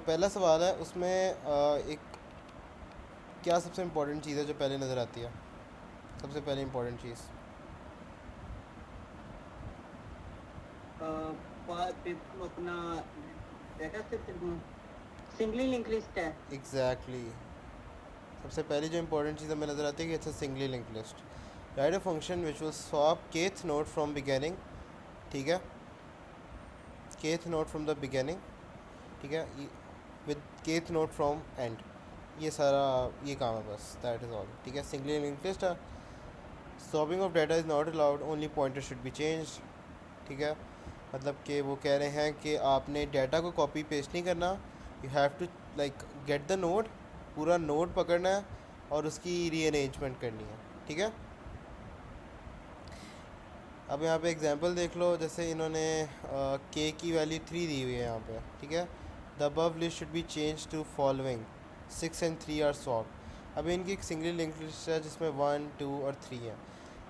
पहला सवाल है उसमें एक क्या सबसे इम्पोर्टेंट चीज़ है जो पहले नज़र आती है, सबसे पहले इम्पोर्टेंट चीज़। अपना डेटा से सिंगली लिंक लिस्ट है। एग्जैक्टली सबसे पहली जो इम्पोर्टेंट चीज़ हमें नज़र आती है कि it's a singly link list. Right a function which will swap kth node from beginning, ठीक है, kth node from the beginning, ठीक है, with kth node from and. ये सारा ये काम है बस, दैट इज़ ऑल। ठीक है, सिंगली लिंक लिस्ट है। Swapping of data is not allowed, only pointer should be change. ठीक है, मतलब कि वो कह रहे हैं कि आपने डाटा को कॉपी पेस्ट नहीं करना, you have to like get the node, पूरा नोड पकड़ना है और उसकी रीअरेंजमेंट करनी है। ठीक है, अब यहाँ पे एग्जांपल देख लो, जैसे इन्होंने के की वैल्यू 3 दी हुई है यहाँ पे। ठीक है, the above list should be change to following 6 and 3 are swapped. अभी इनकी एक सिंगली लिंक लिस्ट है जिसमें 1 2 और 3 है,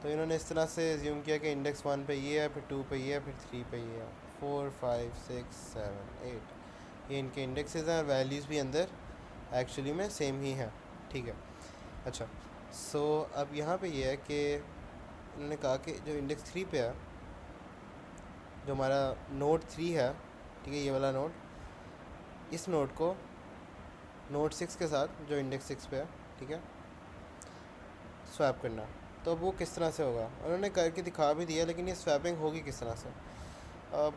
तो इन्होंने इस तरह से एज्यूम किया कि इंडेक्स 1 पे ये है, फिर 2 पे ये है, फिर 3 पे ये है, 4 5 6 7 8 ये इनके इंडेक्सेस हैं और वैल्यूज़ भी अंदर एक्चुअली में सेम ही हैं। ठीक है, अच्छा, सो अब यहाँ पे ये है कि इन्होंने कहा कि जो इंडेक्स 3 पे है, जो हमारा नोड 3 है, ठीक है, ये वाला नोड, इस नोड को नोड 6 के साथ जो इंडेक्स 6 पे है, ठीक है, स्वैप करना। तो अब वो किस तरह से होगा, उन्होंने करके दिखा भी दिया, लेकिन ये स्वैपिंग होगी किस तरह से। अब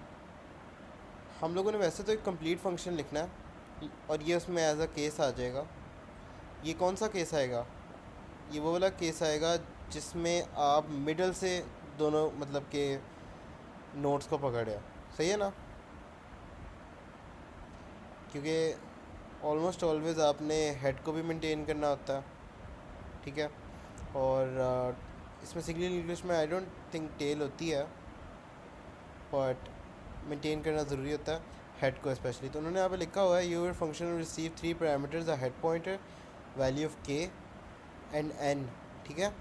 हम लोगों ने वैसे तो एक कंप्लीट फंक्शन लिखना है और ये उसमें एज अ केस आ जाएगा। ये कौन सा केस आएगा, ये वो वाला केस आएगा जिसमें आप मिडल से दोनों मतलब के नोट्स को पकड़े, सही है ना, क्योंकि ऑलमोस्ट ऑलवेज़ आपने हेड को भी मेंटेन करना होता है। ठीक है, और इसमें सिंगल इंग्लिश में आई डोंट थिंक टेल होती है, बट मेंटेन करना ज़रूरी होता है हेड को स्पेशली। तो उन्होंने यहाँ पे लिखा हुआ है your function receive 3 parameters, a head pointer, value of K and N. ठीक है,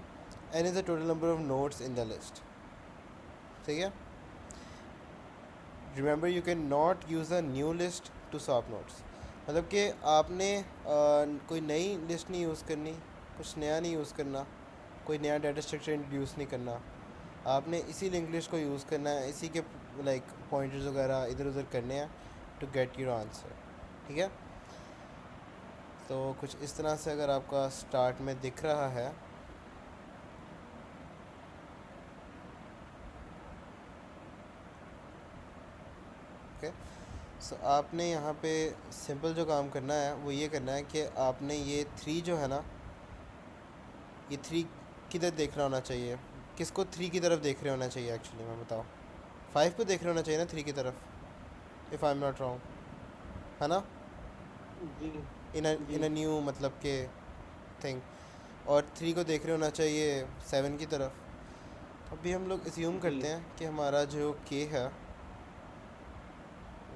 N is the total number of nodes in the list. सही है, remember you can not use a new list to swap nodes, मतलब कि आपने कोई नई list नहीं यूज़ करनी, कुछ नया नहीं यूज़ करना, कोई नया डाटा स्ट्रक्चर इंट्रोड्यूस नहीं करना, आपने इसी लिंक लिस्ट को यूज़ करना है, इसी के लाइक पॉइंटर्स वगैरह इधर उधर करने हैं टू गेट योर आंसर। ठीक है, तो कुछ इस तरह से अगर आपका स्टार्ट में दिख रहा है, ओके, सो आपने यहाँ पे सिंपल जो काम करना है वो ये करना है कि आपने ये 3 जो है ना, ये 3 किधर देख रहा होना चाहिए, किसको 3 की तरफ देख रहे होना चाहिए एक्चुअली, मैं बताओ, 5 पे देख रहे होना चाहिए ना 3 की तरफ, if I am not wrong, है ना, जी जी। इन अ न्यू मतलब के थिंग, और 3 को देख रहे होना चाहिए 7 की तरफ। अभी हम लोग एज्यूम जी करते हैं कि हमारा जो के है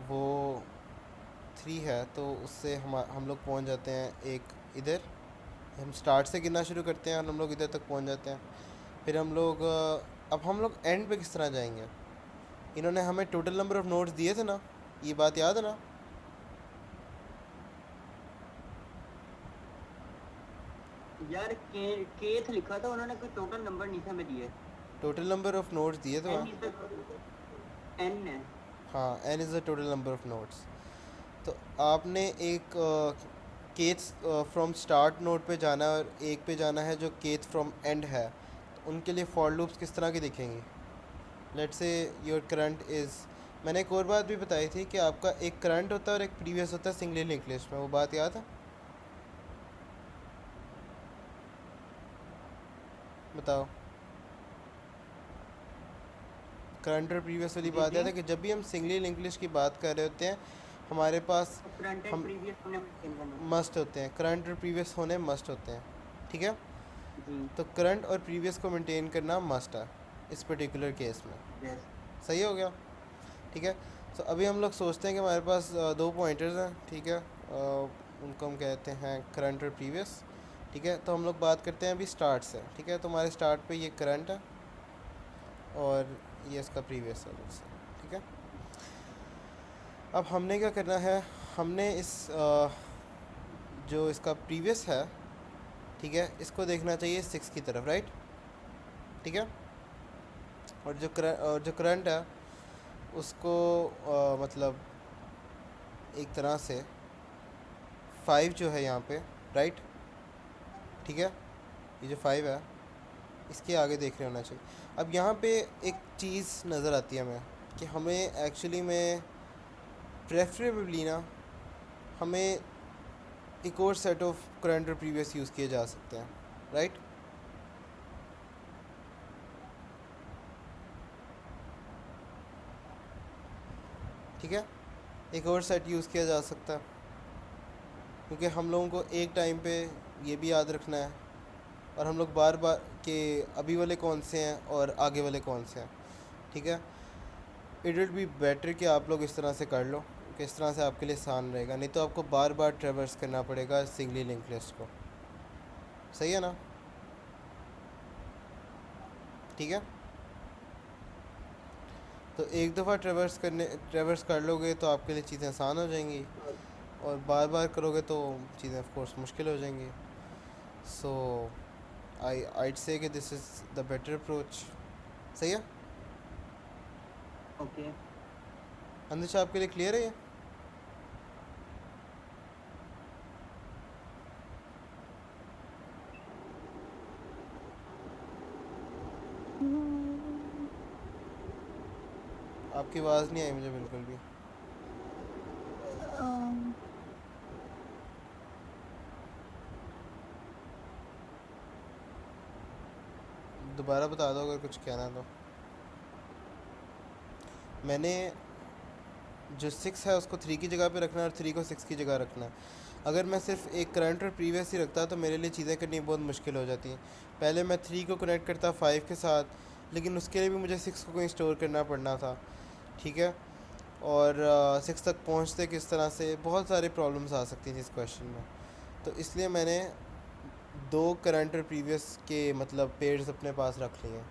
वो 3 है, तो उससे हम लोग पहुंच जाते हैं एक इधर, हम स्टार्ट से गिनना शुरू करते हैं और हम लोग इधर तक पहुंच जाते हैं। फिर हम लोग अब हम लोग एंड पे किस तरह जाएंगे, इन्होंने हमें टोटल नंबर ऑफ नोट्स दिए थे ना, ये बात याद है ना। यार, केथ लिखा था उन्होंने, कोई टोटल नंबर नहीं था हमें दिए। टोटल नंबर ऑफ नोट्स दिए थे एन वहाँ। इज एन है। हाँ, N is the total number of nodes. तो आपने एक केथ फ्रॉम स्टार्ट नोड पे जाना है और एक पे जाना है जो केथ फ्रॉम एंड है, तो उनके लिए फॉर लूप्स किस तरह की दिखेंगी। Let's say your current is, मैंने एक और बात भी बताई थी कि आपका एक करंट होता है और एक प्रीवियस होता है सिंगली लिंक लिस्ट में, वो बात याद है, बताओ। करंट और प्रीवियस वाली जी बात जी। याद है कि जब भी हम सिंगली लिंक लिस्ट की बात कर रहे होते हैं हमारे पास तो फ्रंट एंड हम प्रीवियस हमने मेंटेन करना। मस्ट होते हैं, करंट और प्रीवियस होने मस्ट होते हैं। ठीक है, जी। तो करंट और प्रीवियस को मेंटेन करना मस्ट है इस पर्टिकुलर केस में। यस। सही हो गया। ठीक है, तो अभी हम लोग सोचते हैं कि हमारे पास दो पॉइंटर्स हैं। ठीक है, उनको हम कहते हैं करंट और प्रीवियस। ठीक है, तो हम लोग बात करते हैं अभी स्टार्ट से। ठीक है, तो हमारे स्टार्ट पे ये करंट है और ये इसका प्रीवियस है से। ठीक है, अब हमने क्या करना है, हमने इस जो इसका प्रीवियस है, ठीक है, इसको देखना चाहिए 6 की तरफ, राइट, ठीक है। और जो करंट है उसको मतलब एक तरह से 5 जो है यहाँ पे, राइट, ठीक है, ये जो 5 है इसके आगे देख रहे होना चाहिए। अब यहाँ पे एक चीज़ नज़र आती है हमें कि हमें एक्चुअली में प्रेफरेबली ना हमें एक और सेट ऑफ करंट और प्रीवियस यूज़ किए जा सकते हैं, राइट। ठीक है, एक और सेट यूज़ किया जा सकता है, क्योंकि हम लोगों को एक टाइम पे ये भी याद रखना है और हम लोग बार बार कि अभी वाले कौन से हैं और आगे वाले कौन से हैं, ठीक है। इट विल बी बेटर कि आप लोग इस तरह से कर लो कि इस तरह से आपके लिए आसान रहेगा, नहीं तो आपको बार बार ट्रेवर्स करना पड़ेगा सिंगली लिंक लिस्ट को, सही है ना, ठीक है। तो एक दफ़ा ट्रेवर्स कर लोगे तो आपके लिए चीज़ें आसान हो जाएंगी, और बार बार करोगे तो चीज़ें ऑफ कोर्स मुश्किल हो जाएंगी। सो आईड से कि this is the better approach, सही है। ओके। अंदिशा आपके लिए क्लियर है ये? आपकी आवाज़ नहीं आई मुझे बिल्कुल भी। दोबारा बता दो अगर कुछ कहना तो। मैंने जो 6 है उसको 3 की जगह पे रखना है और 3 को 6 की जगह रखना है। अगर मैं सिर्फ एक करंट और प्रीवियस ही रखता तो मेरे लिए चीज़ें करनी बहुत मुश्किल हो जाती हैं। पहले मैं 3 को कनेक्ट करता 5 के साथ, लेकिन उसके लिए भी मुझे 6 को कहीं स्टोर करना पड़ना था, ठीक है। और 6 तक पहुँचते किस तरह से, बहुत सारे प्रॉब्लम्स आ सकती थी इस क्वेश्चन में। तो इसलिए मैंने 2 करंट और प्रीवियस के मतलब पेयर्स अपने पास रख लिए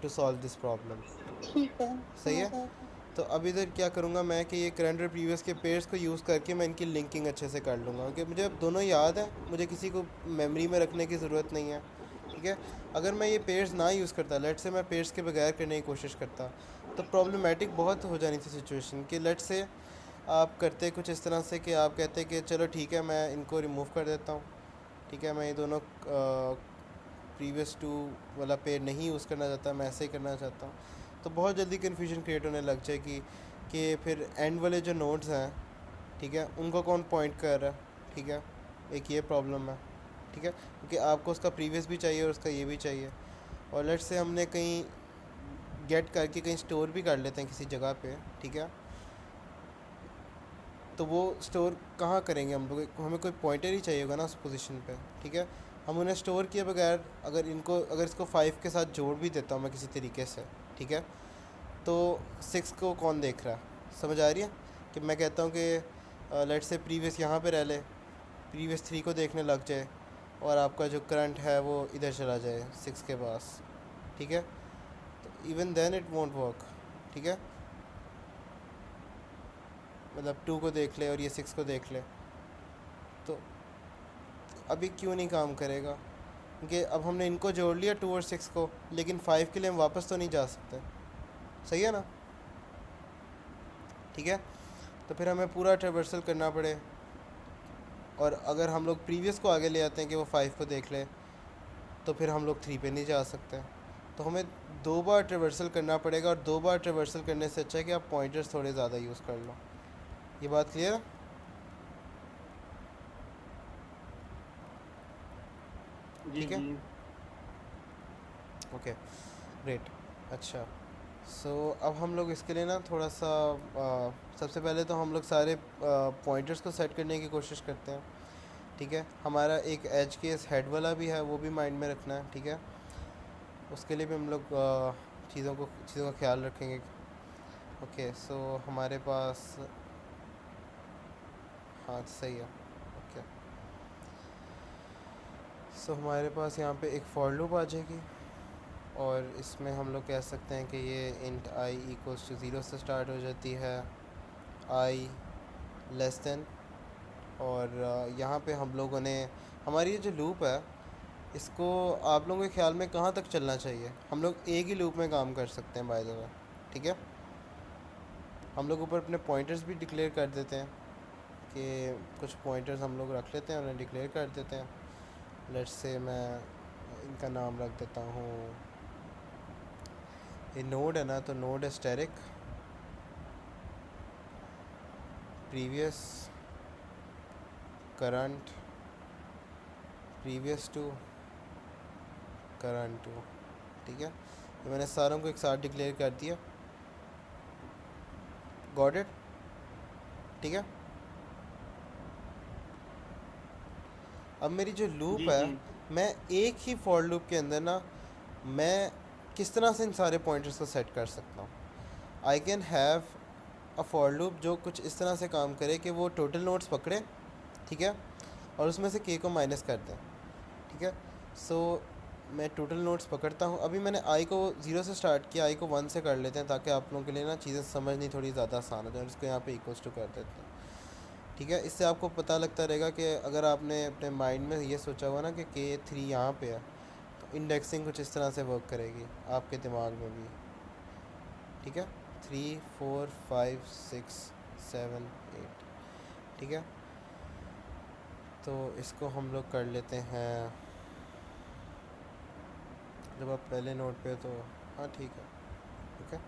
टू सॉल्व दिस प्रॉब्लम, ठीक है। सही है। तो अब इधर क्या करूँगा मैं कि ये करंट और प्रीवियस के पेयर्स को यूज़ करके मैं इनकी लिंकिंग अच्छे से कर लूँगा, क्योंकि मुझे अब दोनों याद है, मुझे किसी को मेमोरी में रखने की ज़रूरत नहीं है, ठीक है। अगर मैं ये पेयर्स ना यूज़ करता, लेट से मैं पेयर्स के बगैर करने की कोशिश करता, तो प्रॉब्लमेटिक बहुत हो जानी थी सिचुएशन कि लेट से आप करते कुछ इस तरह से कि आप कहते कि चलो ठीक है मैं इनको रिमूव कर देता हूँ, ठीक है, मैं ये दोनों प्रीवियस टू वाला पेयर नहीं यूज़ करना चाहता, मैं ऐसे ही करना चाहता हूँ, तो बहुत जल्दी कन्फ्यूजन क्रिएट होने लग जाएगी कि फिर एंड वाले जो नोड्स हैं, ठीक है, उनको कौन पॉइंट कर रहा है, ठीक है, एक ये प्रॉब्लम है, ठीक है, क्योंकि आपको उसका प्रीवियस भी चाहिए और उसका ये भी चाहिए। और लेट से हमने कहीं गेट करके कहीं स्टोर भी कर लेते हैं किसी जगह पे, ठीक है, तो वो स्टोर कहाँ करेंगे हम लोग, हमें कोई पॉइंटर ही चाहिए होगा ना उस पोजीशन पे, ठीक है। हम उन्हें स्टोर किए बगैर अगर इसको 5 के साथ जोड़ भी देता हूँ मैं किसी तरीके से, ठीक है, तो 6 को कौन देख रहा है, समझ आ रही है कि मैं कहता हूँ कि लेट से प्रीवियस यहाँ पे रह ले, प्रीवियस 3 को देखने लग जाए और आपका जो करंट है वो इधर चला जाए 6 के पास, ठीक है, तो even then it won't work, ठीक है। मतलब 2 को देख ले और ये 6 को देख ले, तो अभी क्यों नहीं काम करेगा, क्योंकि अब हमने इनको जोड़ लिया 2 और 6 को, लेकिन 5 के लिए हम वापस तो नहीं जा सकते, सही है ना, ठीक है। तो फिर हमें पूरा ट्रेवर्सल करना पड़े, और अगर हम लोग प्रीवियस को आगे ले आते हैं कि वो 5 को देख ले, तो फिर हम लोग 3 पे नहीं जा सकते। तो हमें 2 बार ट्रेवर्सल करना पड़ेगा, और 2 बार ट्रेवर्सल करने से अच्छा है कि आप पॉइंटर्स थोड़े ज़्यादा यूज़ कर लो। ये बात क्लियर है? जी ठीक है, जी। ओके, ग्रेट, अच्छा। सो अब हम लोग इसके लिए ना थोड़ा सा सबसे पहले तो हम लोग सारे पॉइंटर्स को सेट करने की कोशिश करते हैं, ठीक है। हमारा एक एज केस हेड वाला भी है, वो भी माइंड में रखना है, ठीक है। उसके लिए भी हम लोग चीज़ों का ख्याल रखेंगे। ओके, सो हमारे पास, हाँ सही है, ओके। सो हमारे पास यहाँ पे एक फॉर लूप आ जाएगी, और इसमें हम लोग कह सकते हैं कि ये इंट आई इक्वल्स टू 0 से स्टार्ट हो जाती है, आई लेस देन। और यहाँ पे हम लोगों ने हमारी ये जो लूप है इसको आप लोगों के ख्याल में कहाँ तक चलना चाहिए? हम लोग एक ही लूप में काम कर सकते हैं बाय द वे, ठीक है। हम लोग ऊपर अपने पॉइंटर्स भी डिक्लेयर कर देते हैं कि कुछ पॉइंटर्स हम लोग रख लेते हैं, उन्हें डिक्लेयर कर देते हैं। लेट्स से मैं इनका नाम रख देता हूँ, ये नोड है ना, तो नोड है static previous current previous two current two, ठीक है। ये मैंने सारों को एक साथ डिक्लेयर कर दिया, गॉट इट, ठीक है। अब मेरी जो लूप जी है, जी। मैं एक ही फॉर लूप के अंदर ना, मैं किस तरह से इन सारे पॉइंटर्स को सेट कर सकता हूँ? I can have a for loop जो कुछ इस तरह से काम करे कि वो टोटल नोड्स पकड़े, ठीक है, और उसमें से के को माइनस कर दें, ठीक है। सो मैं टोटल नोड्स पकड़ता हूँ। अभी मैंने आई को 0 से स्टार्ट किया, आई को 1 से कर लेते हैं ताकि आप लोगों के लिए ना चीज़ें समझनी थोड़ी ज़्यादा आसान हो जाए। इसको यहाँ पे इक्वल्स टू कर देते हैं, ठीक है। इससे आपको पता लगता रहेगा कि अगर आपने अपने माइंड में ये सोचा हुआ ना कि K3 यहाँ पे है, तो इंडेक्सिंग कुछ इस तरह से वर्क करेगी आपके दिमाग में भी, ठीक है। 3 4 5 6 7 8, ठीक है। तो इसको हम लोग कर लेते हैं, जब आप पहले नोट पे तो हाँ ठीक है, ठीक है।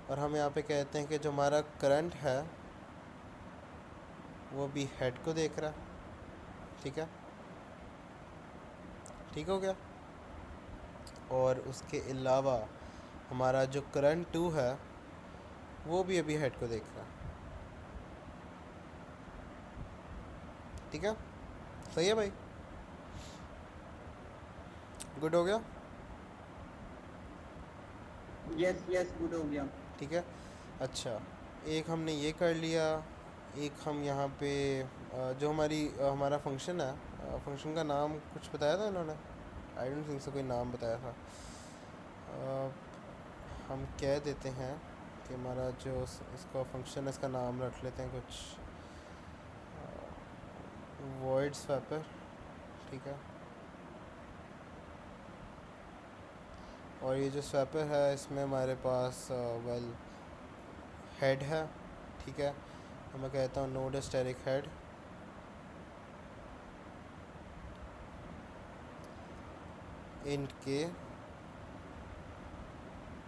और हम यहाँ पे कहते हैं कि जो हमारा करंट है वो भी हेड को देख रहा है, ठीक है, ठीक हो गया। और उसके अलावा हमारा जो करंट 2 है वो भी अभी हेड को देख रहा है, ठीक है। सही है भाई, गुड हो गया, यस यस, गुड हो गया। ठीक है। अच्छा, एक हमने ये कर लिया। एक हम यहाँ पे जो हमारा फंक्शन है, फंक्शन का नाम कुछ बताया था इन्होंने? आई डोंट थिंक सो कोई नाम बताया था। अ, हम कह देते हैं कि हमारा जो इसका फंक्शन है इसका नाम रख लेते हैं कुछ वॉइड स्वैपर, ठीक है। और ये जो स्वैपर है इसमें हमारे पास वेल हेड है, ठीक है। तो मैं कहता हूँ नोड स्टैटिक हेड इंट के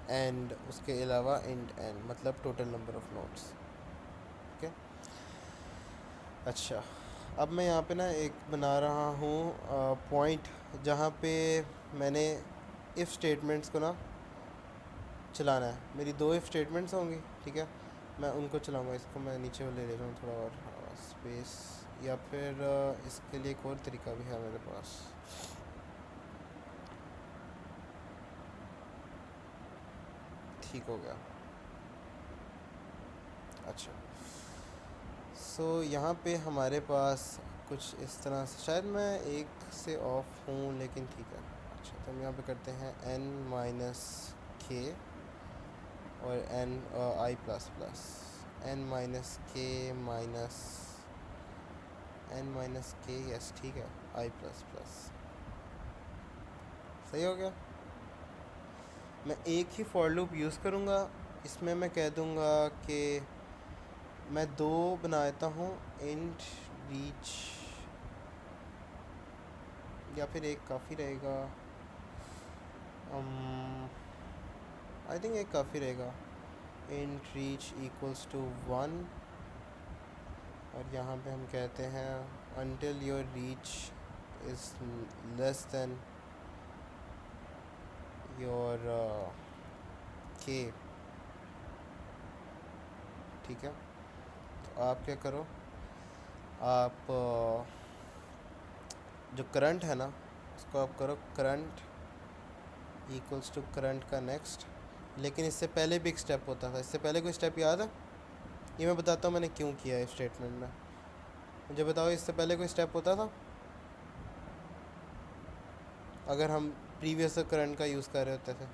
एंड उसके अलावा इंट एन, मतलब total number of nodes, okay. अच्छा, अब मैं यहाँ पे ना एक बना रहा हूँ पॉइंट जहाँ पे मैंने इफ़ स्टेटमेंट्स को ना चलाना है। मेरी 2 इफ़ स्टेटमेंट्स होंगी, ठीक है। मैं उनको चलाऊँगा। इसको मैं नीचे ले ले रहा हूँ थोड़ा और स्पेस, या फिर इसके लिए एक और तरीका भी है मेरे पास। ठीक हो गया। अच्छा, सो यहाँ पे हमारे पास कुछ इस तरह से, शायद मैं एक से ऑफ हूँ लेकिन ठीक है। अच्छा, तो हम यहाँ पे करते हैं n माइनस के और n आई प्लस प्लस, n माइनस के माइनस n माइनस के, यस ठीक है, आई प्लस प्लस, सही हो गया। मैं एक ही फॉर लूप यूज़ करूँगा। इसमें मैं कह दूँगा कि मैं 2 बना देता हूँ, इंट रीच, या फिर एक काफ़ी रहेगा। आई थिंक एक काफ़ी रहेगा। इंट रीच इक्वल्स टू 1, और यहाँ पे हम कहते हैं until your reach is less than your k, ठीक है। तो आप क्या करो, आप जो करंट है ना उसको आप करो करंट इक्वल्स टू करंट का नेक्स्ट। लेकिन इससे पहले भी एक स्टेप होता था। इससे पहले कोई स्टेप याद है? ये मैं बताता हूँ मैंने क्यों किया है स्टेटमेंट में। मुझे बताओ, इससे पहले कोई स्टेप होता था अगर हम प्रीवियस करंट का यूज़ कर रहे होते थे?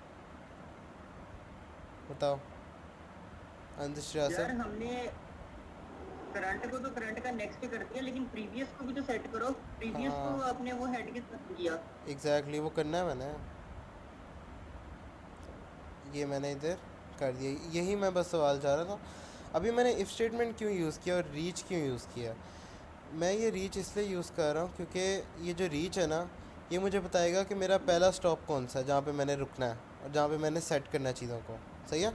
बताओ अंधश्री यार सर। हमने करंट को तो करंट का नेक्स्ट कर दिया, लेकिन प्रीवियस को भी तो सेट करो। प्रीवियस को हाँ आपने वो हेड के साथ किया। एग्जैक्टली वो करना है मैंने, ये मैंने इधर कर दिया। यही मैं बस सवाल चाह रहा था। अभी मैंने इफ़ स्टेटमेंट क्यों यूज़ किया और रीच क्यों यूज़ किया? मैं ये रीच इसलिए यूज़ कर रहा हूँ क्योंकि ये जो रीच है ना, ये मुझे बताएगा कि मेरा पहला स्टॉप कौन सा है जहाँ पे मैंने रुकना है और जहाँ पे मैंने सेट करना है चीज़ों को। सही है?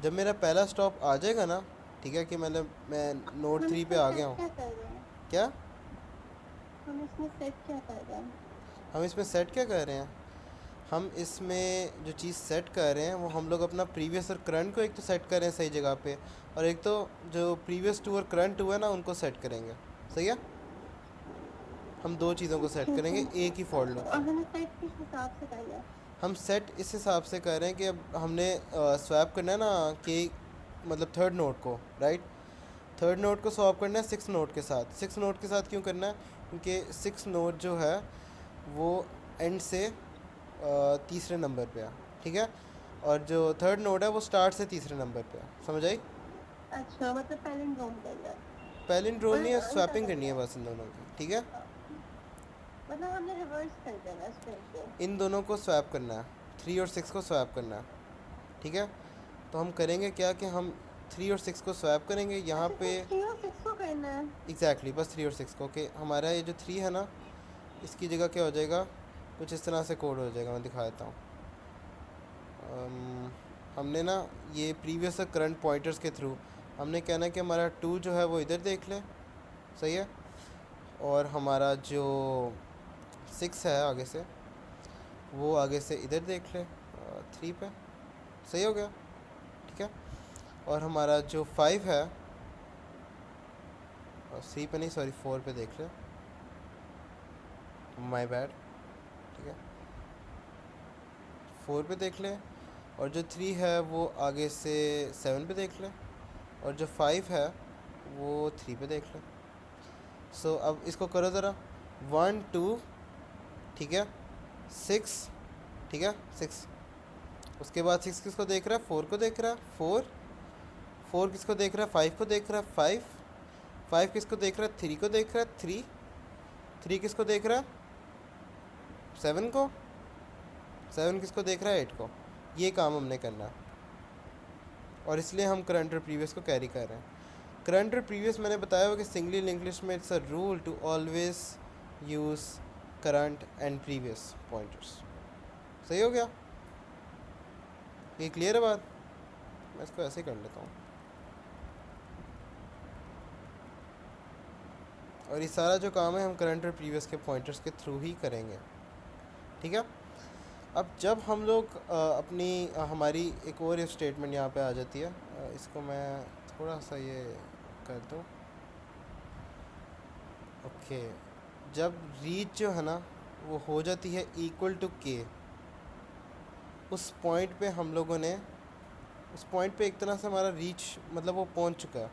जब मेरा पहला स्टॉप आ जाएगा ना, ठीक है, कि मैं नोड हम 3 पे इसमें आ सेट गया हूँ। क्या कर रहे हैं? क्या? हम इसमें सेट क्या कर रहे हैं? हम इसमें सेट क्या कर रहे हैं? हम इसमें जो चीज़ सेट कर रहे हैं वो हम लोग अपना प्रीवियस और करंट को एक तो सेट कर रहे हैं सही जगह पे, और एक तो जो प्रीवियस टू और करंट टू है ना उनको सेट करेंगे। सही है? हम दो चीज़ों को सेट ठीक करेंगे है। एक ही फॉर लूप और में। हमें सेट किस हिसाब से करना है? हम सेट इस हिसाब से कर रहे हैं कि अब हमने स्वैप करना है ना कि मतलब थर्ड नोड को, राइट? थर्ड नोड को स्वैप करना है सिक्स नोड के साथ। सिक्स नोड के साथ क्यों करना है? क्योंकि सिक्स नोड जो है वो एंड से तीसरे नंबर पे है, ठीक है, और जो थर्ड नोड है वो स्टार्ट से तीसरे नंबर पे है। समझ आई? अच्छा, मतलब पैलिंड्रोम करना है। पैलिंड्रोम और नहीं है, उल्टा स्वैपिंग करनी करना है है। बस इन दोनों की, ठीक है। मतलब हमने रिवर्स कर देना है स्ट्रिंग को। इन दोनों को स्वैप करना है, थ्री और सिक्स को स्वैप करना है, ठीक है। तो हम करेंगे क्या कि हम थ्री और सिक्स को स्वैप करेंगे यहाँ अच्छा, पे। सिर्फ 3 और 6 को करना है? एग्जैक्टली बस थ्री और सिक्स को, कि हमारा ये जो थ्री है ना इसकी जगह क्या हो जाएगा, कुछ इस तरह से कोड हो जाएगा। मैं दिखा देता हूँ। हमने ना ये प्रीवियस और करंट पॉइंटर्स के थ्रू हमने कहना है कि हमारा टू जो है वो इधर देख ले, सही है, और हमारा जो सिक्स है आगे से वो आगे से इधर देख ले थ्री पे। सही हो गया, ठीक है। और हमारा जो फाइव है थ्री पे नहीं सॉरी फोर पे देख ले, माय बैड, ठीक है, फोर पे देख ले। और जो थ्री है वो आगे से सेवन पे देख ले, और जो फाइव है वो थ्री पे देख ले। सो अब इसको करो ज़रा, वन टू, ठीक है, सिक्स, ठीक है, सिक्स। उसके बाद सिक्स किसको देख रहा है? फोर को देख रहा है, फोर। फोर किसको देख रहा है? फाइव को देख रहा है, फाइव। फाइव किसको देख रहा है? थ्री को देख रहा है, थ्री। थ्री किसको देख रहा है? सेवन को। सेवन किसको देख रहा है? एट को। ये काम हमने करना है, और इसलिए हम करंट और प्रीवियस को कैरी कर रहे हैं। करंट और प्रीवियस मैंने बताया हुआ कि सिंगली लिंक्ड लिस्ट में it's a rule to always use current and previous pointers. सही हो गया? ये क्लियर है बात? मैं इसको ऐसे ही कर लेता हूँ। और ये सारा जो काम है हम करंट और प्रीवियस के पॉइंटर्स के थ्रू ही करेंगे, ठीक है। अब जब हम लोग हमारी एक और इफ स्टेटमेंट यहाँ पे आ जाती है, इसको मैं थोड़ा सा ये कर दूँ। ओके, जब रीच जो है ना वो हो जाती है इक्वल टू के, उस पॉइंट पे हम लोगों ने, उस पॉइंट पे एक तरह से हमारा रीच मतलब वो पहुंच चुका है,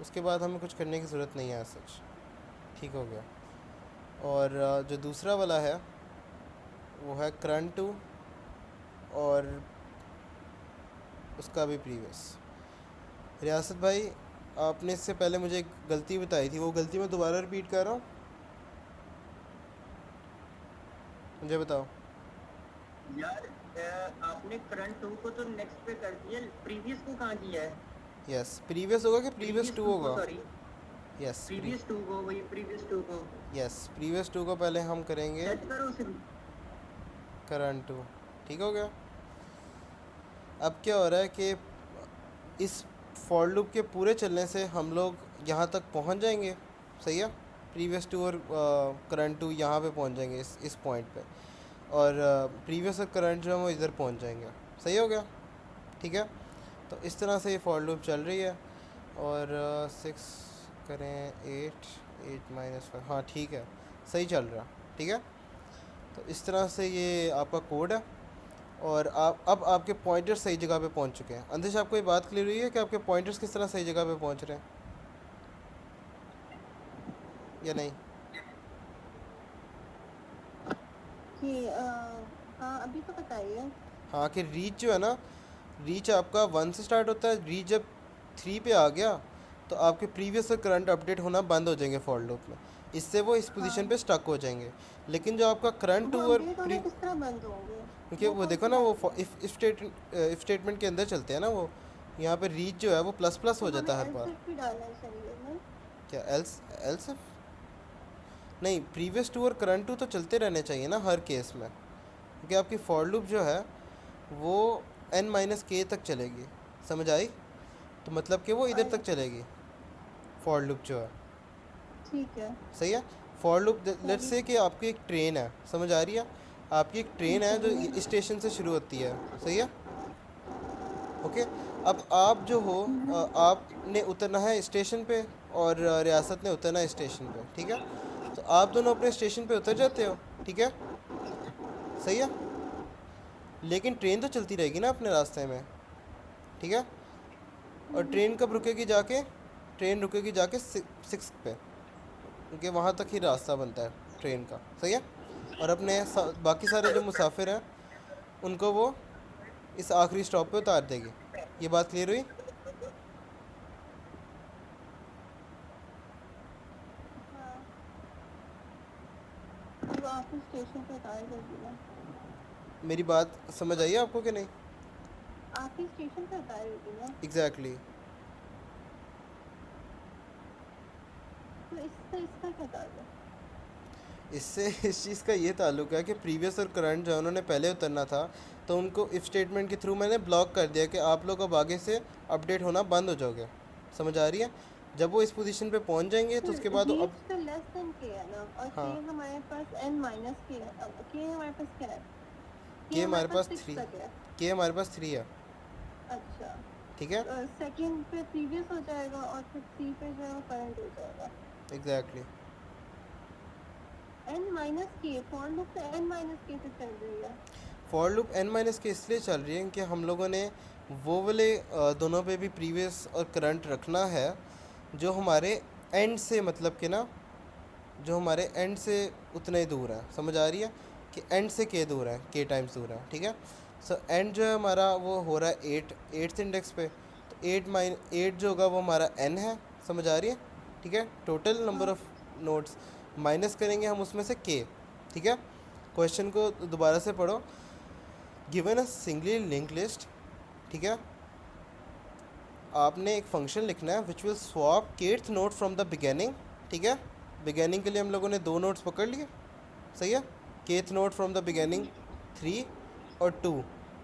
उसके बाद हमें कुछ करने की ज़रूरत नहीं है सच। ठीक हो गया। और जो दूसरा वाला है वो है करंट टू और उसका भी प्रीवियस। रियासत भाई, आपने इससे पहले मुझे एक गलती बताई थी, वो गलती मैं दोबारा रिपीट कर रहा हूँ, मुझे बताओ। यार आपने करंट टू को तो नेक्स्ट पे कर दिया, प्रीवियस को कहाँ किया है? यस, प्रीवियस होगा कि प्रीवियस टू होगा? सॉरी, यस प्रीवियस टू को, वही प्रीवियस टू को यस, प्रीवियस टू को पहले हम करेंगे सेट करो उसे। Current two. ठीक हो गया। अब क्या हो रहा है कि इस फॉर लूप के पूरे चलने से हम लोग यहाँ तक पहुँच जाएंगे, सही है। प्रीवियस टू और करंट टू यहाँ पे पहुँच जाएंगे इस पॉइंट पे, और प्रीवियस और करंट जो है वो इधर पहुँच जाएंगे। सही हो गया, ठीक है। तो इस तरह से ये फॉर लूप चल रही है। और सिक्स करें एट, एट माइनस फाइव, हाँ ठीक है, सही चल रहा, ठीक है। तो इस तरह से ये आपका कोड है, और अब आपके पॉइंटर्स सही जगह पे पहुंच चुके हैं। अंदेश, आपको ये बात क्लियर हुई है कि आपके पॉइंटर्स किस तरह सही जगह पे पहुंच रहे हैं या नहीं? कि हाँ, अभी तो बताइए। हाँ, कि रीच जो है ना, रीच आपका वन से स्टार्ट होता है। रीच जब थ्री पे आ गया तो आपके प्रीवियस और करंट अपडेट होना बंद हो जाएंगे फॉर लूप में, इससे वो इस पोजीशन पे स्टक हो जाएंगे। लेकिन जो आपका करंट वो टू और अपडेट होना किस तरह बंद होंगे? क्योंकि वो कौन देखो सी ना वो लाइन है? इफ स्टेटमेंट के अंदर चलते हैं ना, वो यहाँ पे रीच जो है वो प्लस प्लस तो हो हमें जाता है हर एल्स बार। इफ भी डालना चाहिए ना? क्या एल्स एल्स नहीं, प्रीवियस टू और करंट टू तो चलते रहने चाहिए ना हर केस में, क्योंकि आपकी फॉर लूप जो है वो n माइनस के तक चलेगी, समझ आई? तो मतलब कि वो इधर और तक चलेगी फॉर लूप जो है, ठीक है। सही है। फॉर लूप लेट्स सही। से कि आपकी एक ट्रेन है, समझ आ रही है? आपकी एक ट्रेन है जो इस स्टेशन से शुरू होती है, सही है, ओके। अब आप जो हो आपने उतरना है स्टेशन पे और रियासत ने उतरना है स्टेशन पे, ठीक है। तो आप दोनों अपने स्टेशन पे उतर जाते हो, ठीक है, सही है। लेकिन ट्रेन तो चलती रहेगी ना अपने रास्ते में, ठीक है। और ट्रेन कब रुकेगी जाके? ट्रेन रुकेगी जाके 6 पे, क्योंकि वहाँ तक ही रास्ता बनता है ट्रेन का, सही है। और अपने बाकी सारे जो मुसाफिर हैं उनको वो इस आखिरी स्टॉप पे उतार देगी। ये बात क्लियर हुई? हाँ, वो आपको स्टेशन पे उतार देगी ना? मेरी बात समझ आई है आपको कि नहीं? आपकी स्टेशन पे उतारेगी ना? Exactly exactly. तो इससे इसका क्या ताल्लुक? इससे इस चीज़ का ये ताल्लुक है कि प्रीवियस और करंट जो उन्होंने पहले उतरना था, तो उनको इफ़ स्टेटमेंट के थ्रू मैंने ब्लॉक कर दिया कि आप लोग अब आगे से अपडेट होना बंद हो जाओगे, समझ आ रही है? जब वो इस पोजीशन पे पहुंच जाएंगे तो उसके बाद वो रीच अब तो लेस देन के है ना, और के हाँ, हमारे पास n माइनस के है। अब के हमारे पास क्या है? के के हमारे हमारे पास पास 6 3, तक है। के हमारे पास 3 है, अच्छा, ठीक है, सेकंड पे प्रीवियस हो जाएगा और फिर 3 पे जो है वो करंट हो जाएगा। एग्जैक्टली। n माइनस के फॉर लूप तो n माइनस के से चल रही है। फॉर लूप n माइनस के इसलिए चल रही है कि हम लोगों ने वो वाले दोनों पे भी प्रीवियस और करंट रखना है जो हमारे एंड से, मतलब कि ना जो हमारे एंड से उतना ही दूर है, समझ आ रही है? कि एंड से के दूर है, के टाइम्स दूर है, ठीक है। सो एंड जो है हमारा वो हो रहा है 8th इंडेक्स पे, तो 8 जो होगा वो हमारा n है, समझ आ रही है? ठीक है, टोटल नंबर हाँ, ऑफ नोट्स माइनस करेंगे हम उसमें से k, ठीक है। क्वेश्चन को दोबारा से पढ़ो। Given a singly link list, ठीक है, आपने एक फंक्शन लिखना है which will swap kth note from the beginning, ठीक है। बिगेनिंग के लिए हम लोगों ने 2 नोट्स पकड़ लिए, सही है। kth note from the beginning 3 और 2,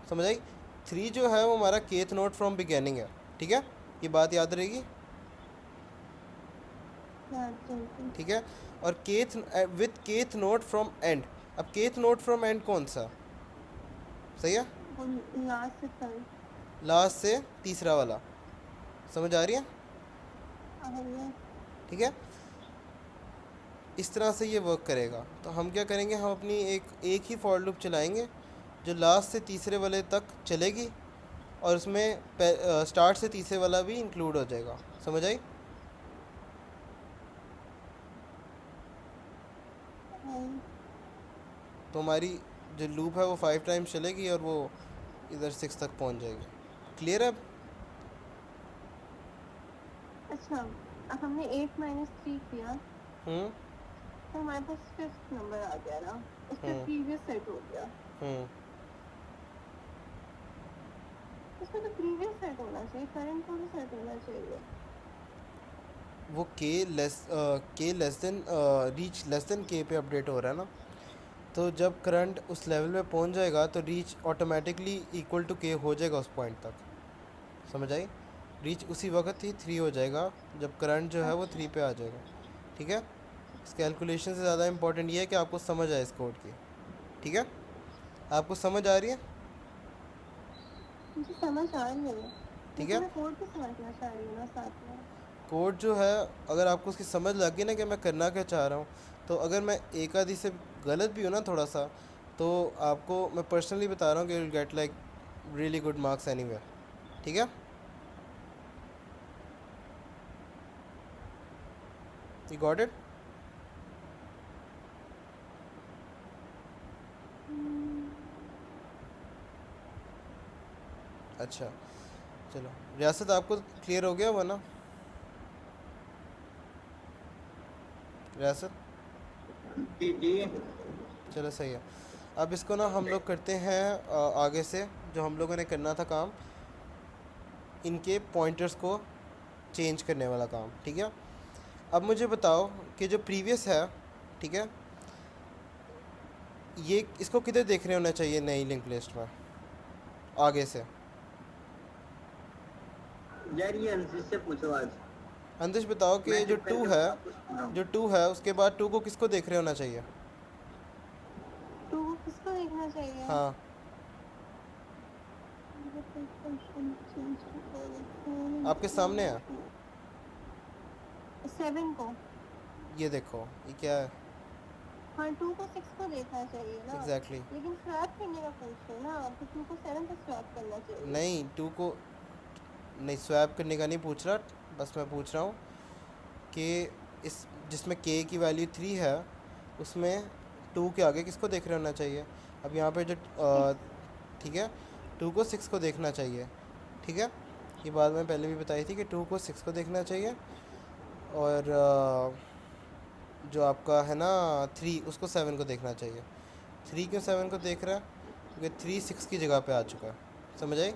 समझ आई? 3 जो है वो हमारा kth नोट फ्रॉम बिगेनिंग है, ठीक है, ये बात याद रहेगी, हाँ, चलती। ठीक है। और kth with kth note from and, अब kth नोट फ्रॉम एंड कौन सा, सही है, वो लास्ट से थर्ड। लास्ट से तीसरा वाला, समझ आ रही है? ये ठीक है, इस तरह से ये वर्क करेगा। तो हम क्या करेंगे, हम अपनी एक ही फॉर लूप चलाएंगे जो लास्ट से तीसरे वाले तक चलेगी, और उसमें स्टार्ट से तीसरे वाला भी इंक्लूड हो जाएगा, समझ आई? तो हमारी जो लूप है वो 5 टाइम्स चलेगी और वो इधर 6 तक पहुंच जाएगी। क्लियर है अब? अच्छा, अब हमने 8 माइनस 3 किया हम्म तो हमारे पास 5th नंबर आ गया ना, उस पर हम्म प्रीवियस सेट हो गया। हम्म उसमें तो प्रीवियस सेट होना चाहिए, करंट को भी सेट होना चाहिए। वो के less than reach less than के पे अपडेट हो रहा है ना, तो जब करंट उस लेवल पे पहुंच जाएगा तो रीच ऑटोमेटिकली इक्वल टू के हो जाएगा उस पॉइंट तक, समझ आई? रीच उसी वक्त ही 3 हो जाएगा जब करंट जो है वो अच्छा, 3 पे आ जाएगा, ठीक है। इस कैलकुलेशन से ज़्यादा इंपॉर्टेंट ये है कि आपको समझ आए इस कोड की, ठीक है। आपको समझ आ रही है? मुझे समझ आ रही है, ठीक लेकिन है। मैं कोड भी समझना चाह रही हूँ ना साथ में। कोड जो है अगर आपको उसकी समझ लग गई ना कि मैं करना क्या चाह रहा हूँ, तो अगर मैं एक आधी से गलत भी हूँ ना थोड़ा सा, तो आपको मैं पर्सनली बता रहा हूँ कि will get like really good marks anywhere, ठीक है। You got it? अच्छा, चलो, रियासत आपको क्लियर हो गया हुआ ना? रियासत? जी जी। चलो सही है। अब इसको ना हम लोग करते हैं आगे से जो हम लोगों ने करना था काम, इनके पॉइंटर्स को चेंज करने वाला काम, ठीक है। अब मुझे बताओ कि जो प्रीवियस है, ठीक है, ये इसको किधर देख रहे होना चाहिए नई लिंक लिस्ट में आगे से? यार ये अंशित से पूछो आज। अंदेश बताओ कि मैं जो चुप टू करके है, आपको सुन रहा हूँ। जो टू है उसके बाद टू को किसको देख रहे होना चाहिए? टू किसको देखना चाहिए? हाँ, आपके सामने है, 7 को। ये देखो ये क्या है। हाँ 2 को 6 को देखना चाहिए ना। एग्जैक्टली लेकिन स्वैप करने का पूछ रहे हो ना, तो 2 को 7 पे स्वैप करना चाहिए। नहीं, टू को नहीं स्वैप करने का नहीं पूछ रहा, बस मैं पूछ रहा हूँ कि इस जिसमें के की वैल्यू 3 है उसमें टू के आगे किसको देख रहे होना चाहिए? अब यहाँ पे जो 6। ठीक है, टू को 6 को देखना चाहिए, ठीक है। ये बात मैं पहले भी बताई थी कि टू को 6 को देखना चाहिए, और जो आपका है ना 3 उसको 7 को देखना चाहिए। 3 क्यों 7 को देख रहा है? क्योंकि 3 6 की जगह पे आ चुका है, समझ आई?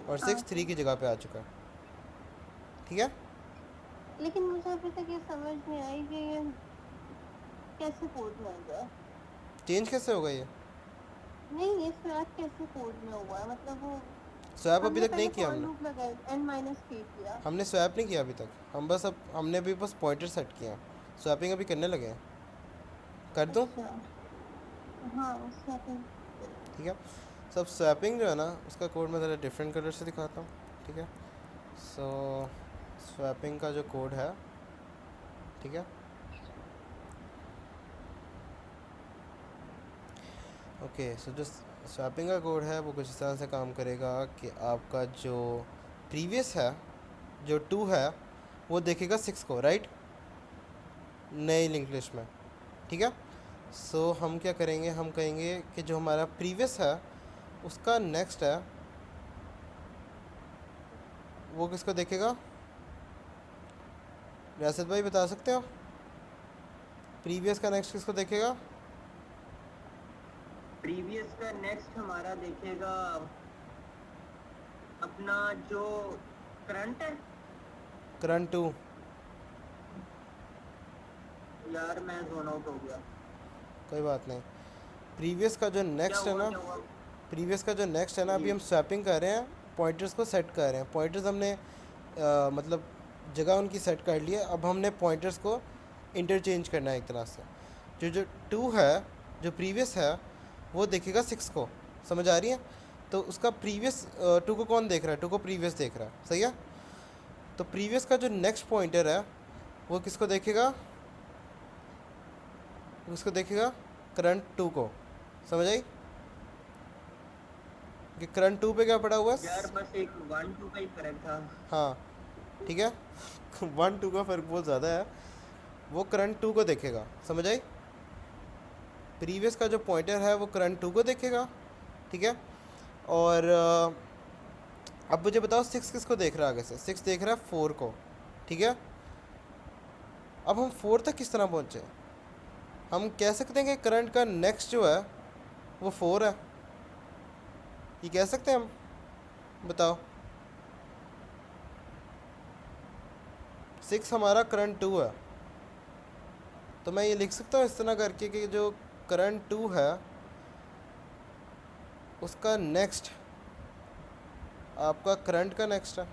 और 6 3 की जगह पे आ चुका है, ठीक है। लेकिन मुझे अभी तक ये समझ नहीं आई कि ये कैसे कोड में होगा। चेंज कैसे होगा ये? नहीं ये स्वैप कैसे कोड में हुआ है, मतलब वो स्वैप अभी हमने तक नहीं पहले किया फॉर हमने। लूप लगाया n-k किया। हमने स्वैप नहीं किया अभी तक, हम बस अब हमने भी बस पॉइंटर सेट किया हैं। स्वैपिंग अभी करने लगे हैं, कर दूँ? अच्छा हाँ स्वैपिंग। ठीक है। सब स्वैपिंग जो है ना उसका कोड मैं ज़रा डिफरेंट कलर से दिखाता हूँ, ठीक है। सो स्वैपिंग का जो कोड है, ठीक है, ओके। सो जो स्वैपिंग का कोड है वो कुछ इस तरह से काम करेगा कि आपका जो प्रीवियस है, जो टू है, वो देखेगा 6 को, राइट, नई लिंक लिस्ट में, ठीक है। सो हम क्या करेंगे, हम कहेंगे कि जो हमारा प्रीवियस है उसका नेक्स्ट है वो किसको देखेगा? रियासत भाई बता सकते हो प्रीवियस का नेक्स्ट किसको देखेगा? प्रीवियस का नेक्स्ट हमारा देखेगा अपना जो करंट है। Current two. यार मैं जोन आउट हो गया। कोई बात नहीं। प्रीवियस का जो क्या नेक्स्ट है हुआ ना, क्या हुआ? प्रीवियस का जो नेक्स्ट है ना, अभी जी हम स्वैपिंग कर रहे हैं, पॉइंटर्स को सेट कर रहे हैं। पॉइंटर्स हमने मतलब जगह उनकी सेट कर ली है, अब हमने पॉइंटर्स को इंटरचेंज करना है एक तरह से। जो जो टू है, जो प्रीवियस है, वो देखेगा 6 को, समझ आ रही है? तो उसका प्रीवियस टू को कौन देख रहा है? टू को प्रीवियस देख रहा है, सही है। तो प्रीवियस का जो नेक्स्ट पॉइंटर है वो किसको देखेगा? उसको देखेगा करंट टू को, समझ आई? कि करंट टू पे क्या पड़ा हुआ यार है? बस एक 1-2 का ही फर्क था। हाँ ठीक है। 1 2 का फ़र्क बहुत ज़्यादा है। वो करंट टू को देखेगा, समझ आई? प्रीवियस का जो पॉइंटर है वो करंट टू को देखेगा, ठीक है। और अब मुझे बताओ 6 किसको देख रहा है आगे से? 6 देख रहा है 4 को, ठीक है। अब हम 4 तक किस तरह पहुँचे? हम कह सकते हैं कि करंट का नेक्स्ट जो है वो 4 है, ये कह सकते हैं हम? बताओ। 6 हमारा करंट टू है, तो मैं ये लिख सकता हूँ इस तरह करके कि जो करंट टू है उसका नेक्स्ट आपका करंट का नेक्स्ट है।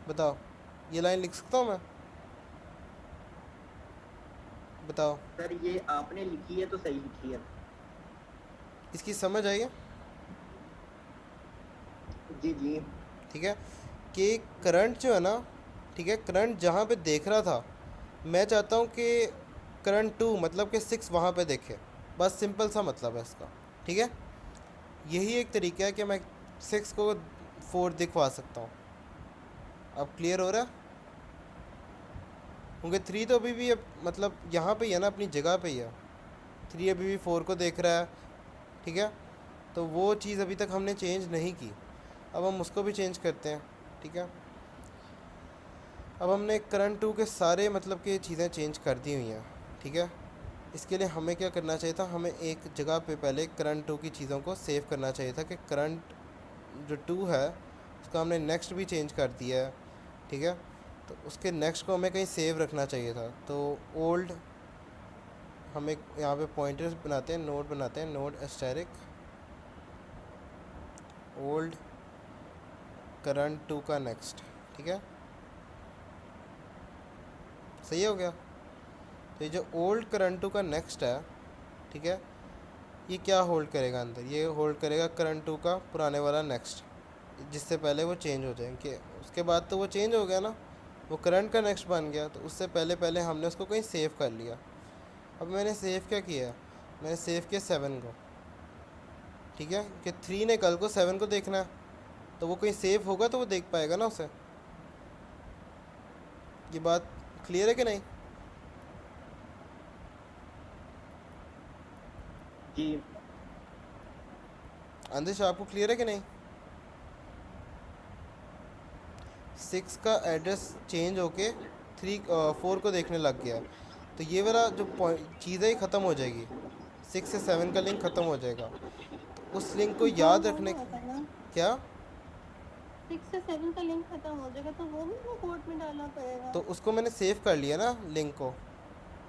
बताओ, ये लाइन लिख सकता हूँ मैं? बताओ। सर ये आपने लिखी है तो सही लिखी है। इसकी समझ आई है? जी जी। ठीक है कि करंट जो है ना, ठीक है, करंट जहाँ पे देख रहा था, मैं चाहता हूँ कि करंट टू मतलब कि 6 वहाँ पे देखे, बस सिंपल सा मतलब है इसका, ठीक है। यही एक तरीका है कि मैं 6 को 4 दिखवा सकता हूँ। अब क्लियर हो रहा है? क्योंकि 3 तो अभी भी मतलब यहाँ पे ही है ना, अपनी जगह पे ही है। 3 अभी भी 4 को देख रहा है, ठीक है। तो वो चीज़ अभी तक हमने चेंज नहीं की, अब हम उसको भी चेंज करते हैं, ठीक है। अब हमने करंट टू के सारे मतलब कि चीज़ें चेंज कर दी हुई हैं, ठीक है। इसके लिए हमें क्या करना चाहिए था, हमें एक जगह पे पहले करंट टू की चीज़ों को सेव करना चाहिए था कि करंट जो टू है उसका हमने नेक्स्ट भी चेंज कर दिया है, ठीक है। तो उसके नेक्स्ट को हमें कहीं सेव रखना चाहिए था। तो ओल्ड हम एक यहाँ पे पॉइंटर्स बनाते हैं, नोड बनाते हैं, node asterisk old current two का नेक्स्ट, ठीक है। सही हो गया। तो ये जो ओल्ड करंट टू का नेक्स्ट है, ठीक है, ये क्या होल्ड करेगा अंदर, ये होल्ड करेगा करंट टू का पुराने वाला नेक्स्ट, जिससे पहले वो चेंज हो जाएंगे। उसके बाद तो वो चेंज हो गया ना, वो करंट का नेक्स्ट बन गया, तो उससे पहले पहले हमने उसको कहीं सेव कर लिया। अब मैंने सेव क्या किया, मैंने सेव किया 7 को, ठीक है, कि 3 ने कल को 7 को देखना है, तो वो कहीं सेव होगा तो वो देख पाएगा ना उसे। ये बात क्लियर है कि नहीं? जी अंदेश आपको क्लियर है कि नहीं? 6 का एड्रेस चेंज होके 4 को देखने लग गया, तो ये वाला जो चीज़ है ये ख़त्म हो जाएगी, 6 से 7 का लिंक ख़त्म हो जाएगा। तो उस लिंक को याद रखने क्या, 6 से 7 का लिंक खत्म हो जाएगा तो वो भी वो कोड में डालना पड़ेगा। तो उसको मैंने सेव कर लिया ना लिंक को,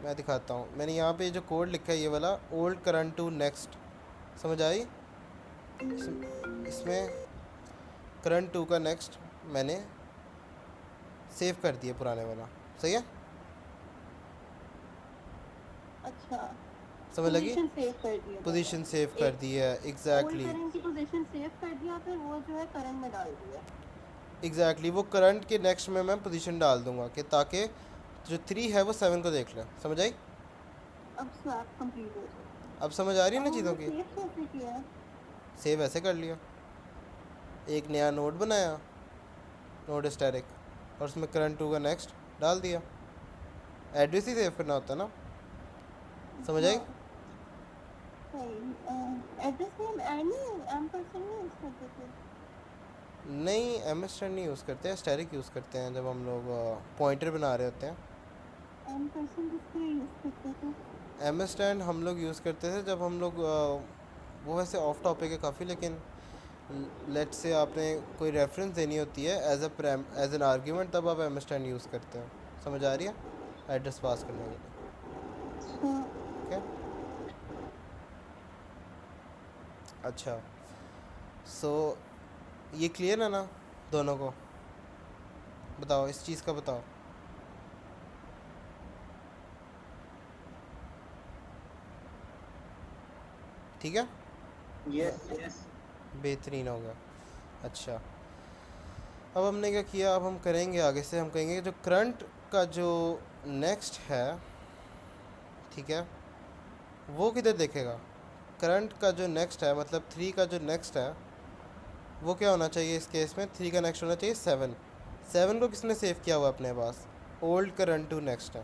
मैं दिखाता हूँ। मैंने यहाँ पे जो कोड लिखा है ये वाला ओल्ड करंट टू नेक्स्ट, समझ आई? इसमें करंट टू का नेक्स्ट मैंने सेव कर दिया पुराने वाला, सही है? अच्छा, समझ लगी? पोजीशन सेव कर दिया, पोजीशन सेव कर दी है, एग्जैक्टली करंट की पोजीशन सेव कर दिया, फिर वो जो है करंट में डाल दिया। एग्जैक्टली वो करंट के नेक्स्ट में मैं पोजीशन डाल दूंगा कि ताकि जो 3 है वो 7 को देख ले, समझ आई? अब स्वैप कंप्लीट हो जाएगा। अब समझ आ रही है ना चीज़ों की? सेव कैसे किया? सेव ऐसे कर लिया, एक नया नोड बनाया, नोड स्टैटिक, और उसमें करंट टू का नेक्स्ट डाल दिया। एड्रेस ही सेव करना होता है ना, समझ आई? एड्रेस नेम एम्परसेंड नहीं यूज करते थे? नहीं, एम एस नहीं यूज़ करते हैं, स्टैटिक यूज़ करते हैं जब हम लोग पॉइंटर बना रहे होते हैं। एम्परसेंड किसके लिए यूज करते थे? एम एस हम लोग यूज़ करते थे जब हम लोग वो वैसे ऑफ टॉपिक है काफ़ी, लेकिन लेट से आपने कोई रेफरेंस देनी होती है एज एन आर्ग्यूमेंट, तब आप एम एस यूज़ करते हैं, समझ आ रही है? एड्रेस पास करने के लिए, ठीक है। अच्छा, सो ये क्लियर है ना दोनों को? बताओ इस चीज़ का बताओ। ठीक है, यस यस बेहतरीन हो गया। अच्छा, अब हमने क्या किया, अब हम करेंगे आगे से, हम कहेंगे जो करंट का जो नेक्स्ट है, ठीक है, वो किधर देखेगा? करंट का जो नेक्स्ट है मतलब 3 का जो नेक्स्ट है वो क्या होना चाहिए इस केस में? 3 का नेक्स्ट होना चाहिए 7। 7 को किसने सेव किया हुआ अपने पास? ओल्ड करंट टू नेक्स्ट है,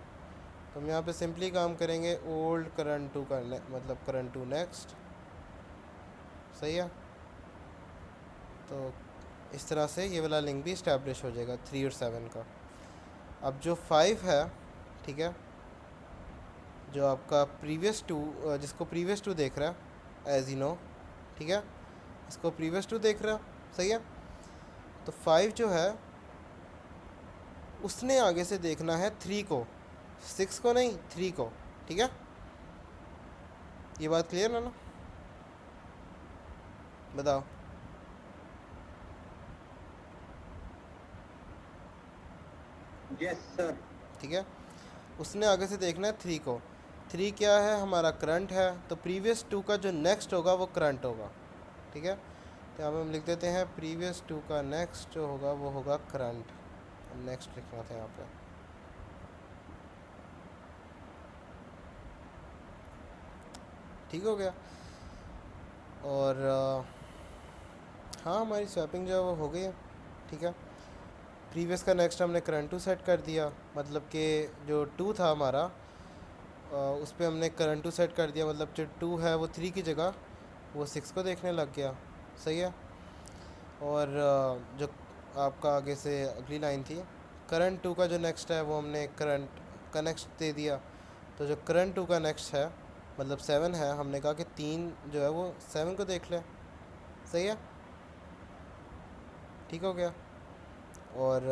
तो हम यहाँ पे सिंपली काम करेंगे ओल्ड करंट टू का मतलब करंट टू नेक्स्ट, सही है। तो इस तरह से ये वाला लिंक भी इस्टेब्लिश हो जाएगा 3 और 7 का। अब जो 5 है, ठीक है, जो आपका प्रीवियस टू, जिसको प्रीवियस टू देख रहा है एज यू नो, ठीक है, इसको प्रीवियस टू देख रहा, सही है। तो 5 जो है उसने आगे से देखना है 3 को, 6 को नहीं, 3 को, ठीक है। ये बात क्लियर है ना? बताओ। Yes sir. ठीक है, उसने आगे से देखना है 3 को। 3 क्या है? हमारा करंट है, तो प्रीवियस टू का जो नेक्स्ट होगा वो करंट होगा, ठीक है। तो यहाँ पे हम लिख देते हैं प्रीवियस टू का नेक्स्ट जो होगा वो होगा करंट, नेक्स्ट लिखना था यहाँ पे। ठीक हो गया। और हाँ, हमारी स्वैपिंग जो है वो हो गई है, ठीक है। प्रीवियस का नेक्स्ट हमने करंट टू सेट कर दिया, मतलब कि जो 2 था हमारा उस पर हमने करंट टू सेट कर दिया, मतलब जो 2 है वो 3 की जगह वो 6 को देखने लग गया, सही है। और जो आपका आगे से अगली लाइन थी करंट टू का जो नेक्स्ट है वो हमने करंट का नेक्स्ट दे दिया। तो जो करंट टू का नेक्स्ट है मतलब 7 है, हमने कहा कि 3 जो है वो 7 को देख ले। सही है, ठीक हो गया। और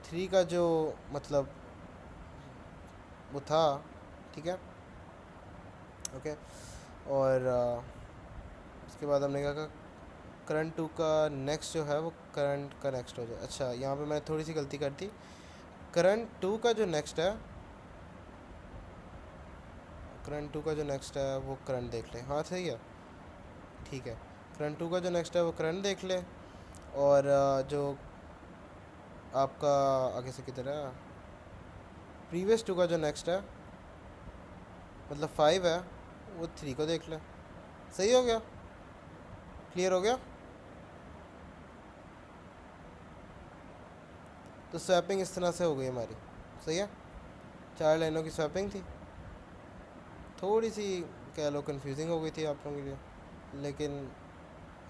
3 का जो मतलब वो था, ठीक है, ओके। और उसके बाद हमने कहा करंट टू का नेक्स्ट जो है वो करंट का नेक्स्ट हो जाए। अच्छा, यहाँ पे मैंने थोड़ी सी गलती कर दी। करंट टू का जो नेक्स्ट है, करंट टू का जो नेक्स्ट है वो करंट देख ले। हाँ सही है, ठीक है। करंट टू का जो नेक्स्ट है वो करंट देख ले। और जो आपका आगे से किधर है, प्रीवियस टू का जो नेक्स्ट है मतलब 5 है, वो 3 को देख ले। सही हो गया, क्लियर हो गया। तो स्वैपिंग इस तरह से हो गई हमारी। सही है, 4 लाइनों की स्वैपिंग थी। थोड़ी सी कह लो कंफ्यूजिंग हो गई थी आप लोगों के लिए, लेकिन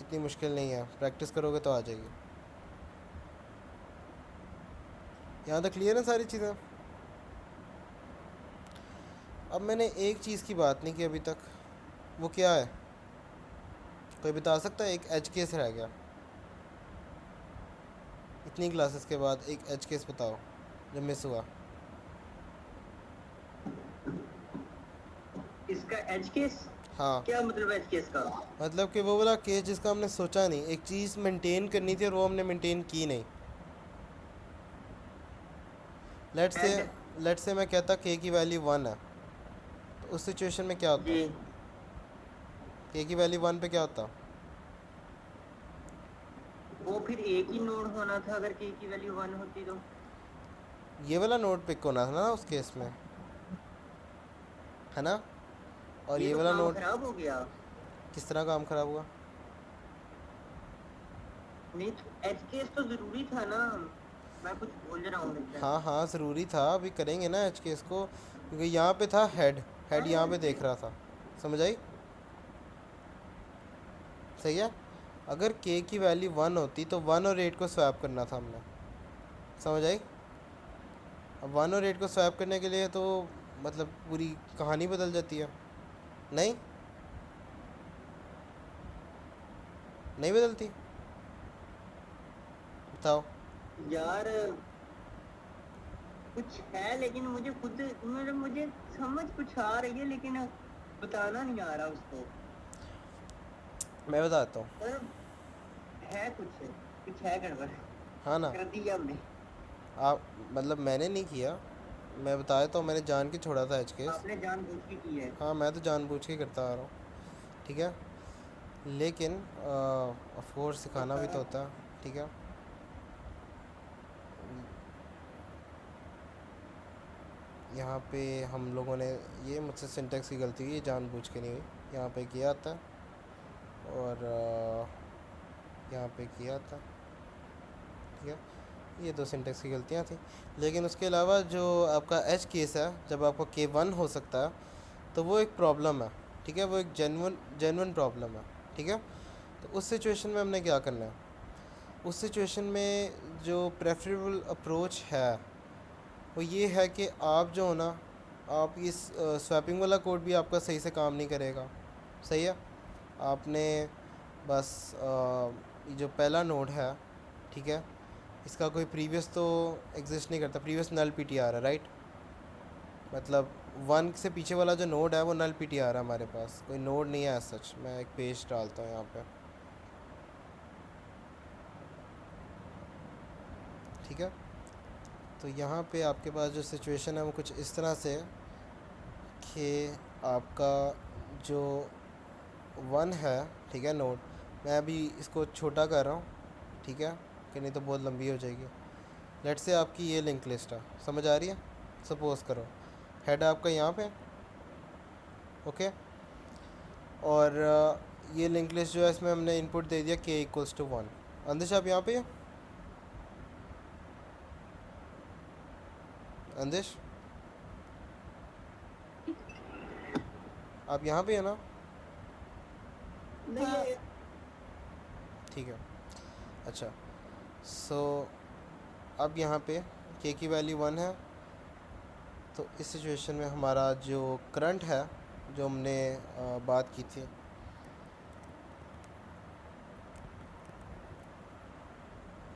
इतनी मुश्किल नहीं है, प्रैक्टिस करोगे तो आ जाएगी। यहाँ तक क्लियर है सारी चीज़ें। अब मैंने एक चीज़ की बात नहीं की अभी तक, वो क्या है, कोई बता सकता है? एक एज केस रह गया। इतनी क्लासेस के बाद एक एज केस बताओ जो मिस हुआ। इसका एज केस? हाँ, क्या मतलब एज केस का? मतलब कि वो वाला केस जिसका हमने सोचा नहीं, एक चीज़ मेंटेन करनी थी और वो हमने मेंटेन की नहीं। एंड लेट से मैं कहता के की वैल्यू 1 है, तो उस सिचुएशन में क्या होता? जी, के की वैल्यू 1 पे क्या होता? वो फिर एक ही नोड होना था अगर के की वैल्यू 1 होती तो। ये वाला नोड पिक होना था ना उस केस में, है ना? और ये ये तो वाला काम नोड खराब हो गया। किस तरह काम खराब हुआ? नहीं तो एज केस तो जरूरी था ना, मैं कुछ बोल रहा हूँ लगता है। हाँ हाँ, ज़रूरी था, अभी करेंगे ना एच केस को, क्योंकि यहाँ पे था हेड, हेड यहाँ पे देख रहा था। समझ आई? सही है। अगर के की वैल्यू 1 होती तो 1 और 8 को स्वैप करना था हमने। समझ आई? अब 1 और 8 को स्वैप करने के लिए तो मतलब पूरी कहानी बदल जाती है। नहीं, नहीं बदलती, बताओ। यार कुछ है लेकिन मुझे खुद मतलब मुझे समझ कुछ आ रही है लेकिन बताना नहीं आ रहा उसको। मैं बताता हूँ। मतलब है कुछ, कुछ है गड़बड़, हाँ ना, कर दिया हमने। आप मतलब मैंने नहीं किया, मैं बताया तो, मैंने जान के छोड़ा था एच केस। आपने जानबूझ के की है। हाँ, मैं तो जानबूझ के करता आ रहा हूँ, ठीक है। लेकिन ऑफ कोर्स सिखाना भी तो होता है, ठीक है। यहाँ पे हम लोगों ने, ये मुझसे सिंटेक्स की गलती हुई, ये जानबूझ के नहीं हुई। यहाँ पे किया था और यहाँ पे किया था, ठीक है। ये दो सिंटेक्स की गलतियाँ थी, लेकिन उसके अलावा जो आपका एच केस है, जब आपका K1 हो सकता है, तो वो एक प्रॉब्लम है, ठीक है। वो एक जेन्युइन प्रॉब्लम है, ठीक है। तो उस सिचुएशन में हमने क्या करना है? उस सिचुएशन में जो प्रेफरेबल अप्रोच है वो ये है कि आप जो हो ना, आप इस स्वैपिंग वाला कोड भी आपका सही से काम नहीं करेगा। सही है, आपने बस ये जो पहला नोड है, ठीक है, इसका कोई प्रीवियस तो एग्जिस्ट नहीं करता, प्रीवियस नल पीटीआर है, राइट। मतलब 1 से पीछे वाला जो नोड है वो नल पीटीआर है, हमारे पास कोई नोड नहीं है सच। मैं एक पेज डालता हूँ यहाँ पे, ठीक है। तो यहाँ पे आपके पास जो सिचुएशन है वो कुछ इस तरह से है कि आपका जो 1 है, ठीक है, नोड, मैं अभी इसको छोटा कर रहा हूँ, ठीक है, कि नहीं तो बहुत लंबी हो जाएगी। लेट से आपकी ये लिंक लिस्ट है, समझ आ रही है? सपोज़ करो हेड आपका यहाँ पे, ओके। और ये लिंक लिस्ट जो है इसमें हमने इनपुट दे दिया k=1। अंदेश आप यहाँ पे हैं? अंदेश आप यहाँ पे है ना? हाँ, ठीक है, अच्छा। सो अब यहाँ पे के की वैल्यू 1 है, तो इस सिचुएशन में हमारा जो करंट है जो हमने बात की थी,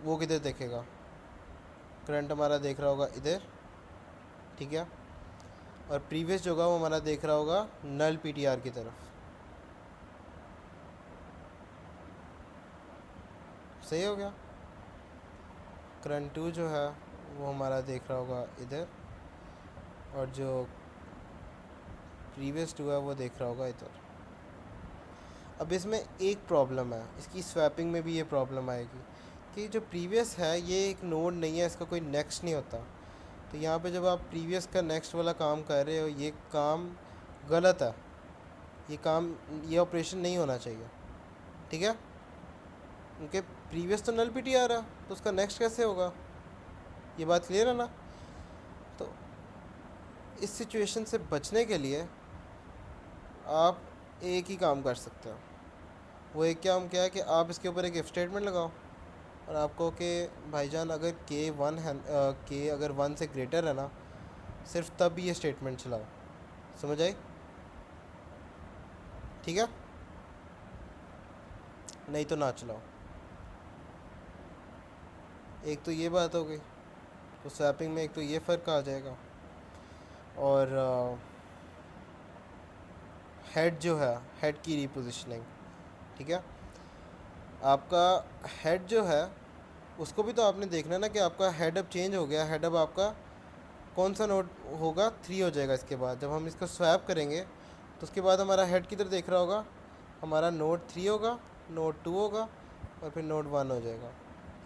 वो किधर देखेगा? करंट हमारा देख रहा होगा इधर, ठीक है, और प्रीवियस जो होगा वो हमारा देख रहा होगा नल पीटीआर की तरफ। सही हो गया? करंट 2 जो है वो हमारा देख रहा होगा इधर, और जो प्रीवियस 2 है वो देख रहा होगा इधर। अब इसमें एक प्रॉब्लम है, इसकी स्वैपिंग में भी ये प्रॉब्लम आएगी कि जो प्रीवियस है ये एक नोड नहीं है, इसका कोई नेक्स्ट नहीं होता। तो यहाँ पे जब आप प्रीवियस का नेक्स्ट वाला काम कर रहे हो, ये काम गलत है, ये ऑपरेशन नहीं होना चाहिए, ठीक है? क्योंकि प्रीवियस तो नल पीटी आ रहा, तो उसका नेक्स्ट कैसे होगा? ये बात क्लियर है ना? तो इस सिचुएशन से बचने के लिए आप एक ही काम कर सकते हो। वो एक काम क्या है कि आप इसके ऊपर एक इफ स्टेटमेंट लगाओ और आपको कि भाईजान अगर के 1 है, के अगर 1 से ग्रेटर है ना, सिर्फ तब ये स्टेटमेंट चलाओ। समझ आई? ठीक है, नहीं तो ना चलाओ। एक तो ये बात हो गई, तो स्वैपिंग में एक तो ये फ़र्क आ जाएगा, और हेड जो है, हेड की रिपोजिशनिंग, ठीक है, आपका हेड जो है उसको भी तो आपने देखना है ना कि आपका हेड अब चेंज हो गया। हेड अब आपका कौन सा नोड होगा? 3 हो जाएगा। इसके बाद जब हम इसको स्वैप करेंगे तो उसके बाद हमारा हेड किधर देख रहा होगा? हमारा नोड 3 होगा, नोड 2 होगा, और फिर नोड 1 हो जाएगा,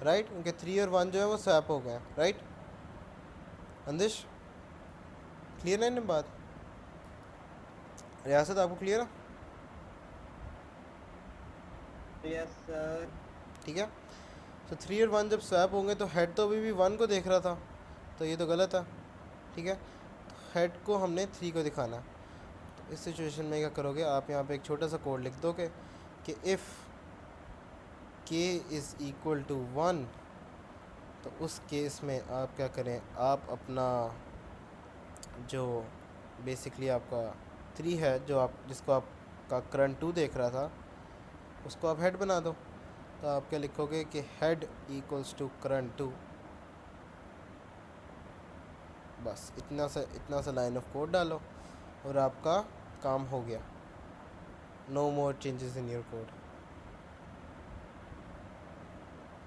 राइट? उनके 3 और 1 जो है वो स्वैप हो गए, राइट? अंदिश, क्लियर है ना बात? रियासत, आपको क्लियर है? Yes sir. ठीक है, तो 3 और 1 जब स्वैप होंगे तो हेड तो अभी भी 1 को देख रहा था, तो ये तो गलत है, ठीक है? तो हेड को हमने 3 को दिखाना है। तो इस सिचुएशन में क्या करोगे आप? यहाँ पे एक छोटा सा कोड लिख दोगे कि इफ़ के इज़ इक्वल टू 1, तो उस केस में आप क्या करें? आप अपना जो बेसिकली आपका 3 है, जो आप जिसको आपका करंट 2 देख रहा था, उसको आप हेड बना दो। तो आप क्या लिखोगे कि हेड इक्वल्स टू करंट 2। बस इतना सा लाइन ऑफ कोड डालो और आपका काम हो गया। No more changes in your code.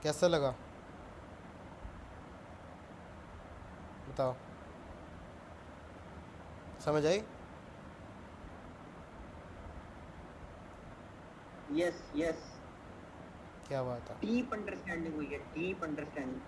कैसा लगा बताओ? समझ आई? यस यस, क्या बात है, डीप अंडरस्टैंडिंग हुई है, डीप अंडरस्टैंडिंग।